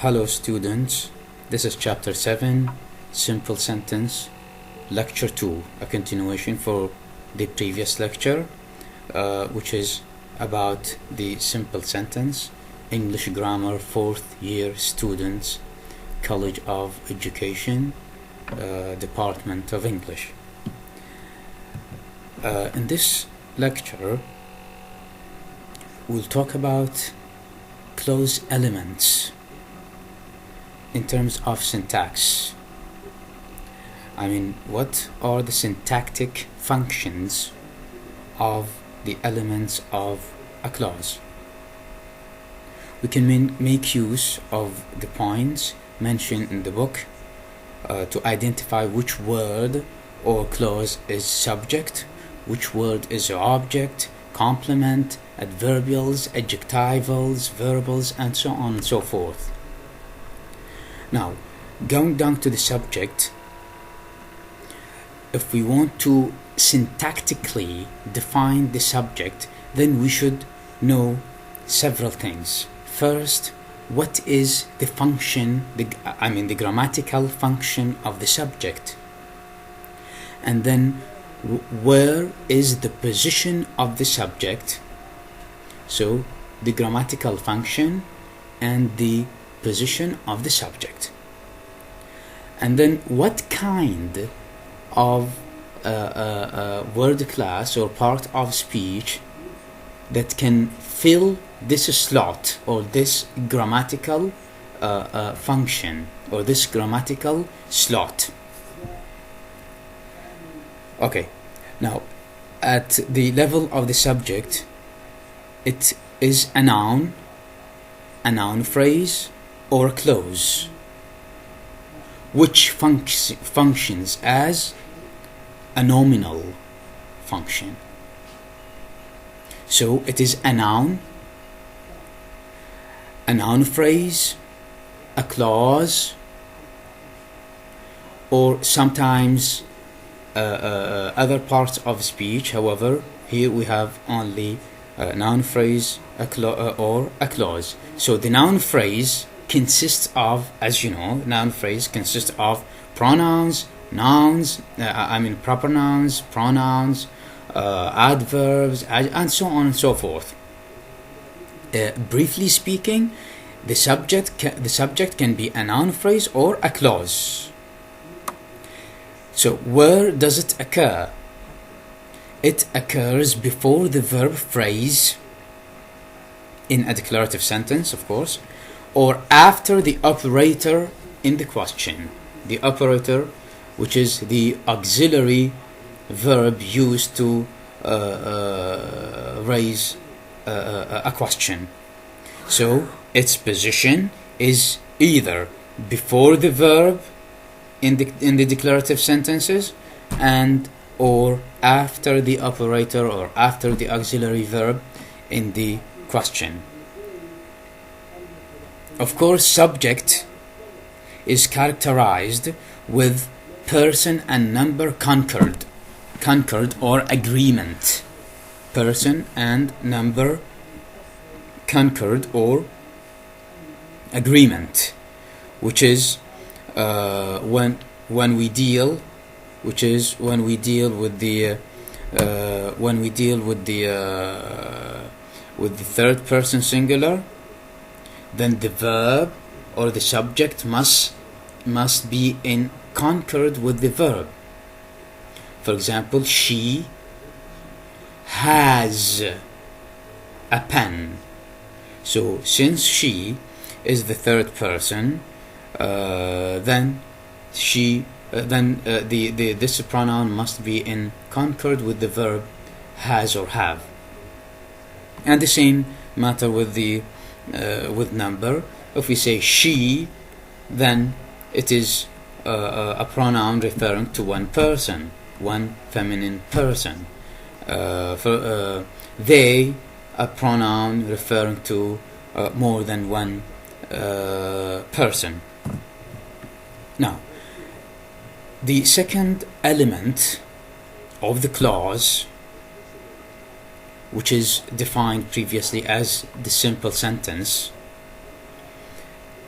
Hello students, this is chapter 7, simple sentence, lecture 2, a continuation for the previous lecture, which is about the simple sentence, English grammar 4th year students, College of Education, Department of English. In this lecture, we'll talk about clause elements in terms of syntax. I mean, what are the syntactic functions of the elements of a clause? We can make use of the points mentioned in the book to identify which word or clause is subject, which word is object, complement, adverbials, adjectivals, verbals, and so on and so forth. Now, going down to the subject, if we want to syntactically define the subject, then we should know several things. First, what is the function, the grammatical function of the subject? And then, where is the position of the subject? So, the grammatical function and the position of the subject. And then what kind of word class or part of speech that can fill this slot or this grammatical function or this grammatical slot. Okay, now at the level of the subject, it is a noun phrase, or a clause, which functions as a nominal function. So it is a noun phrase, a clause, or sometimes other parts of speech. However, here we have only a noun phrase, or a clause. So the noun phrase consists of, as you know, noun phrase consists of pronouns, nouns, proper nouns, pronouns, adverbs, and so on and so forth. Briefly speaking, the subject can be a noun phrase or a clause. So where does it occur? It occurs before the verb phrase in a declarative sentence, of course, or after the operator in the question. The operator, which is the auxiliary verb used to raise a question. So its position is either before the verb in the declarative sentences and or after the operator or after the auxiliary verb in the question. Of course, subject is characterized with person and number concord or agreement. Person and number concord or agreement, which is when we deal with the third person singular, then the verb or the subject must be in concord with the verb. For example, she has a pen. So since she is the third person, then this pronoun must be in concord with the verb has or have. And the same matter with the with number. If we say she, then it is a pronoun referring to one person, one feminine person. For they, a pronoun referring to more than one person. Now, the second element of the clause, which is defined previously as the simple sentence,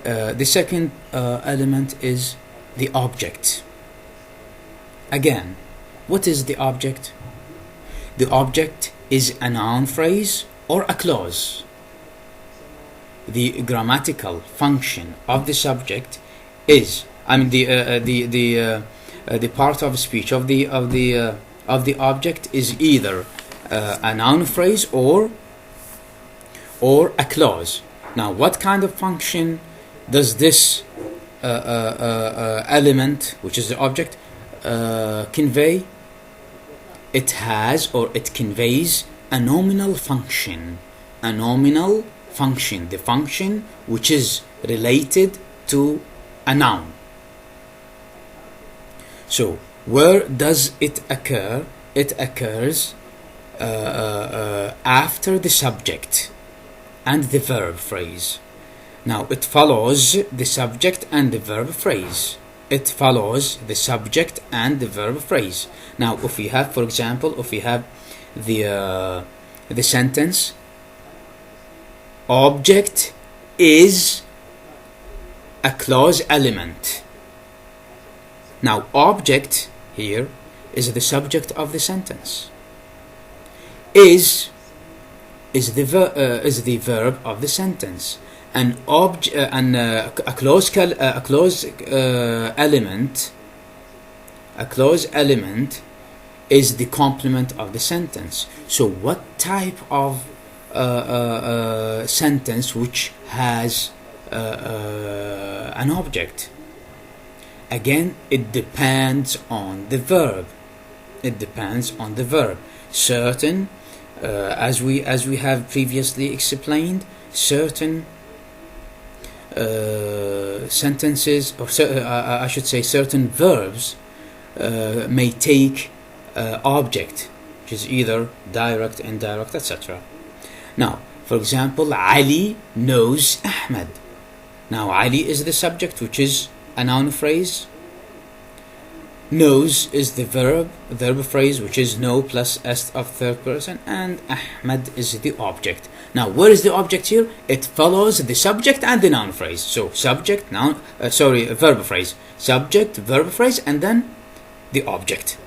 The second element is the object. Again, what is the object? The object is a noun phrase or a clause. The grammatical function of the subject is, I mean, the part of speech of the object is either a noun phrase or a clause. Now, what kind of function does this element, which is the object, convey? It has, or it conveys, a nominal function. A nominal function, the function which is related to a noun. So, where does it occur? It occurs after the subject and the verb phrase. Now, it follows the subject and the verb phrase. It follows the subject and the verb phrase. Now, if we have, for example, if we have the sentence, object is a clause element. Now, object here is the subject of the sentence. Is the verb of the sentence. An object and a clause element. A clause element is the complement of the sentence. So, what type of sentence which has an object? Again, it depends on the verb. It depends on the verb. Certain, as we have previously explained, certain sentences, or I should say certain verbs may take object, which is either direct, indirect, etc. Now, for example, Ali knows Ahmed. Now, Ali is the subject, which is a noun phrase. Knows is the verb phrase, which is know plus s of third person, and Ahmed is the object. Now, where is the object here? It follows the subject and the noun phrase. So, subject, noun, verb phrase. Subject, verb phrase, and then the object.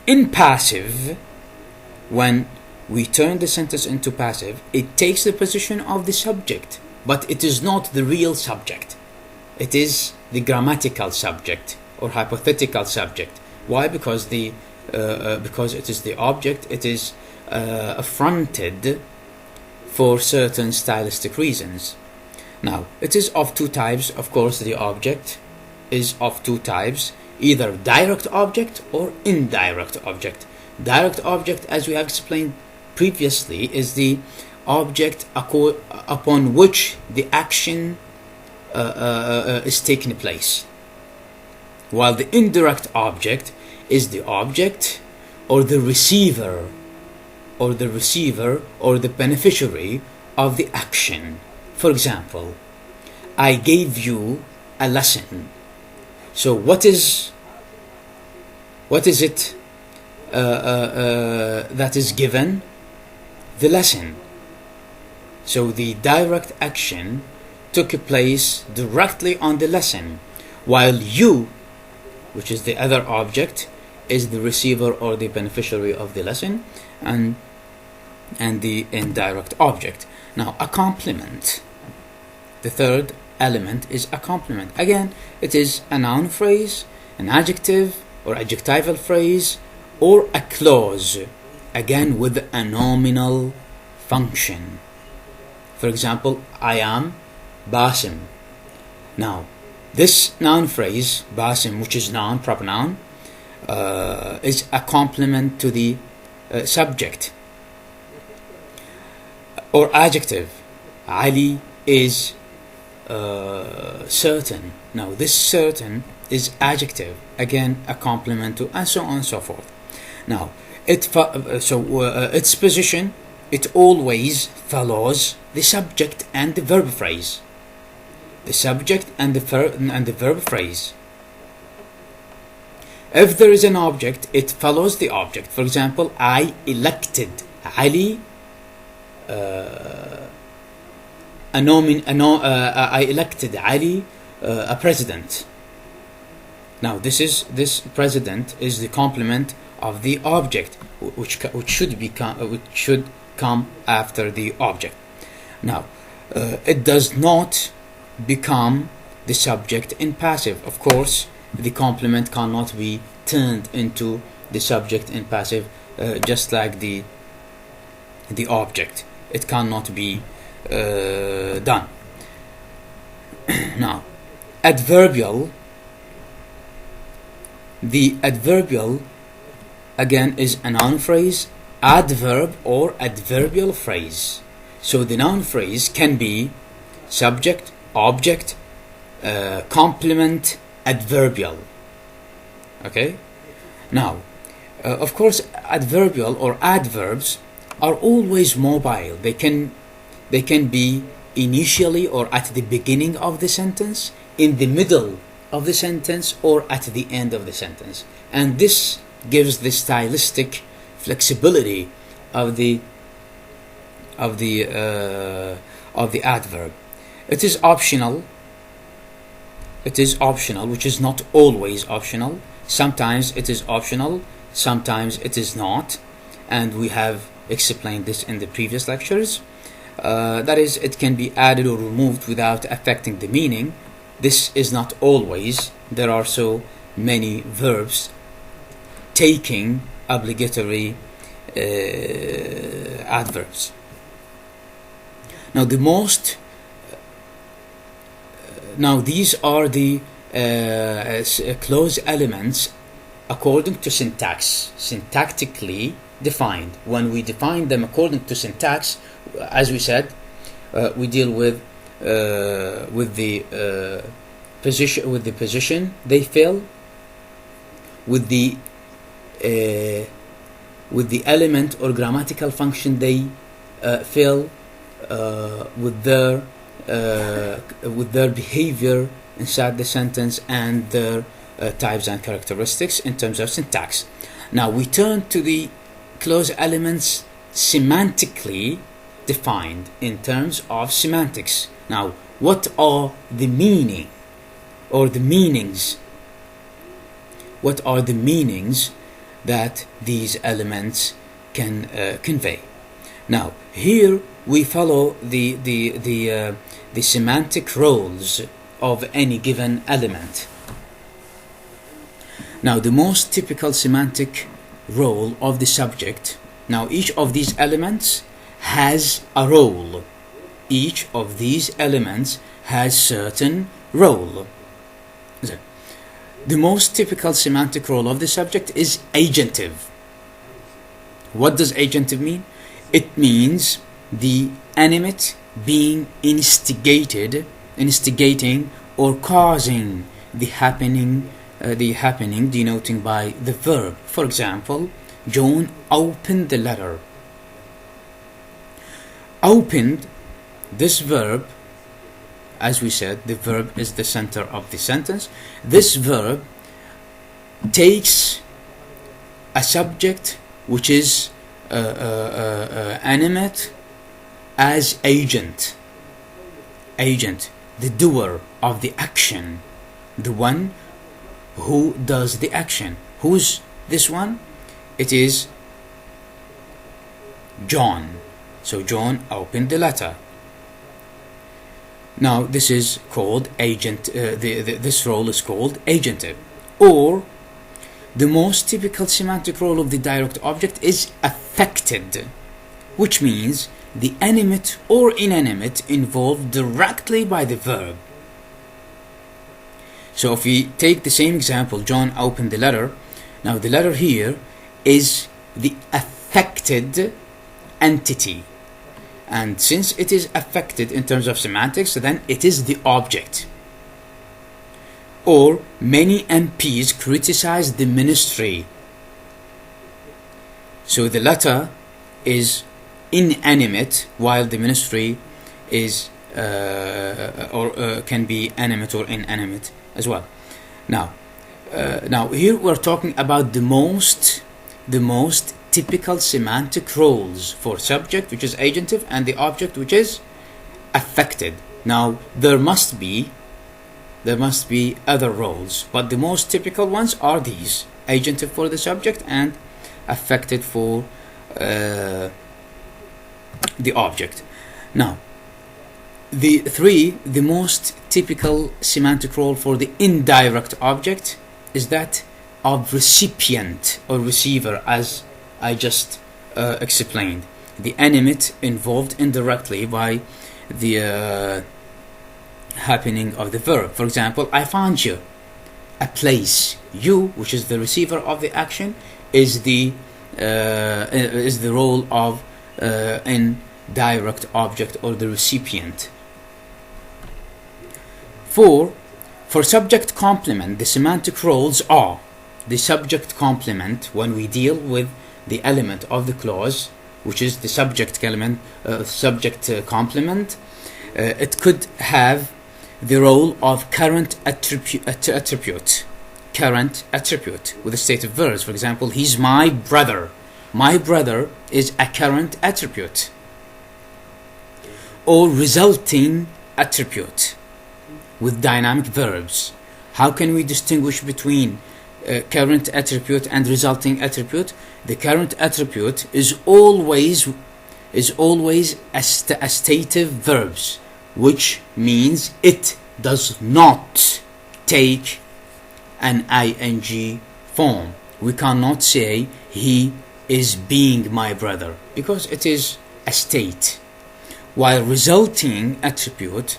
In passive, when we turn the sentence into passive, it takes the position of the subject, but it is not the real subject. It is the grammatical subject or hypothetical subject. Why? Because because it is the object. It is affronted for certain stylistic reasons. Now, it is of two types. Of course, the object is of two types: either direct object or indirect object. Direct object, as we have explained previously, is the object upon which the action is taking place, while the indirect object is the object or the receiver or the beneficiary of the action. For example, I gave you a lesson. So what is it that is given? The lesson. So the direct action took place directly on the lesson, while you, which is the other object, is the receiver or the beneficiary of the lesson, and the indirect object. Now, a complement. The third element is a complement. Again, it is a noun phrase, an adjective or adjectival phrase, or a clause, again with a nominal function. For example, I am Basim. Now, this noun phrase, Basim, which is noun, proper noun, is a complement to the subject. Or adjective, Ali is certain. Now, this certain is adjective, again a complement to, and so on and so forth. Now, its position, it always follows the subject and the verb phrase. The subject and the verb phrase. If there is an object, it follows the object. For example, I elected Ali I elected Ali a president. Now this president is the complement of the object, which should come after the object. Now it does not become the subject in passive. Of course, the complement cannot be turned into the subject in passive, just like the object. It cannot be done. Now, adverbial. The adverbial again is a noun phrase, adverb, or adverbial phrase. So the noun phrase can be subject, object, complement, adverbial. Okay. Now, of course, adverbial or adverbs are always mobile. They can be initially or at the beginning of the sentence, in the middle of the sentence, or at the end of the sentence, and this gives the stylistic flexibility of the adverb. It is optional, which is not always optional. Sometimes it is optional, sometimes it is not, and we have explained this in the previous lectures. That is, it can be added or removed without affecting the meaning. This is not always. There are so many verbs taking obligatory adverbs. Now these are the clause elements according to syntax, syntactically defined. When we define them according to syntax, as we said, we deal with the position they fill, with the element or grammatical function they fill, with their behavior inside the sentence, and their types and characteristics in terms of syntax. Now we turn to the clause elements semantically defined in terms of semantics. Now, what are the meaning or the meanings? What are the meanings that these elements can convey? Now, here we follow the semantic roles of any given element. Now, the most typical semantic role of the subject. Now, each of these elements has a role. Each of these elements has certain role. The most typical semantic role of the subject is agentive. What does agentive mean? It means the animate being instigating or causing the happening, denoting by the verb. For example, John opened the letter. Opened, this verb, as we said, the verb is the center of the sentence. This verb takes a subject which is animate as agent, the doer of the action, the one who does the action. Who's this one? It is John. So John opened the letter. Now this is called agent. This role is called agentive. Or the most typical semantic role of the direct object is affected, which means the animate or inanimate involved directly by the verb. So if we take the same example, John opened the letter. Now the letter here is the affected entity, and since it is affected in terms of semantics, then it is the object. Or many MPs criticize the ministry. So the letter is inanimate, while the ministry is can be animate or inanimate as well. Now here we're talking about the most typical semantic roles for subject, which is agentive, and the object, which is affected. Now there must be other roles, but the most typical ones are these: agentive for the subject and affected for the object. Now, the most typical semantic role for the indirect object is that of recipient or receiver, as I just explained. The animate involved indirectly by the happening of the verb. For example, I found you a place. You, which is the receiver of the action, is the role of indirect object or the recipient. For subject complement, the semantic roles are the subject complement when we deal with the element of the clause, which is the subject element, complement. It could have the role of current attribute, current attribute with a state of verbs. For example, he's my brother. My brother is a current attribute. Or resulting attribute with dynamic verbs. How can we distinguish between current attribute and resulting attribute? The current attribute is always a stative verbs, which means it does not take an ing form. We cannot say he is being my brother because it is a state. While resulting attribute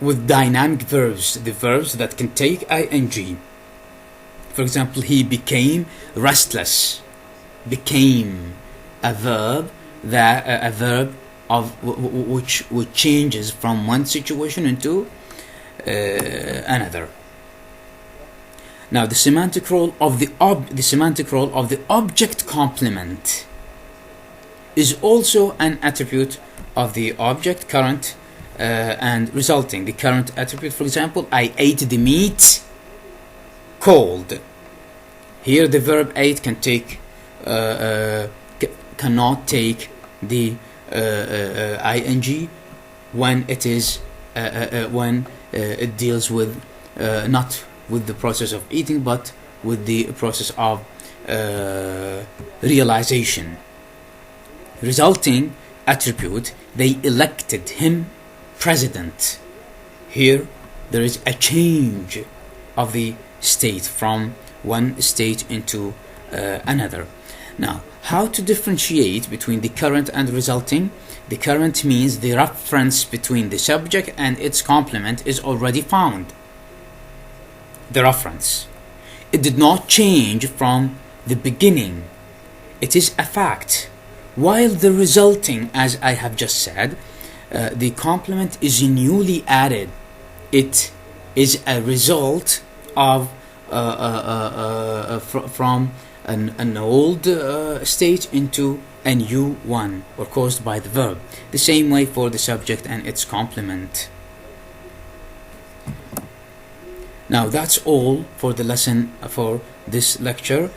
with dynamic verbs, the verbs that can take ing. For example, he became restless. Became a verb of which changes from one situation into another. Now, the semantic role of the object complement is also an attribute of the object, current and resulting. The current attribute, for example, I ate the meat cold. Here, the verb ate can take cannot take the ing when it is when it deals with not with the process of eating, but with the process of realization. Resulting attribute, they elected him president. Here there is a change of the state from one state into another. Now, how to differentiate between the current and resulting? The current means the reference between the subject and its complement is already found. The reference. It did not change from the beginning. It is a fact. While the resulting, as I have just said, the complement is newly added. It is a result of from an old state into a new one, or caused by the verb. The same way for the subject and its complement. Now that's all for the lesson for this lecture.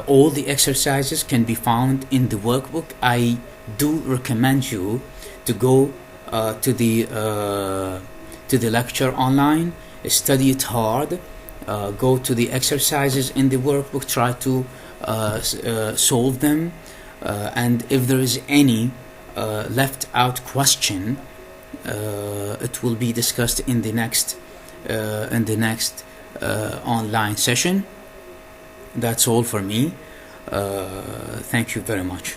All the exercises can be found in the workbook. I do recommend you to go to the lecture online, study it hard, go to the exercises in the workbook, try to solve them, and if there is any left out question, it will be discussed in the next online session. That's all for me. Thank you very much.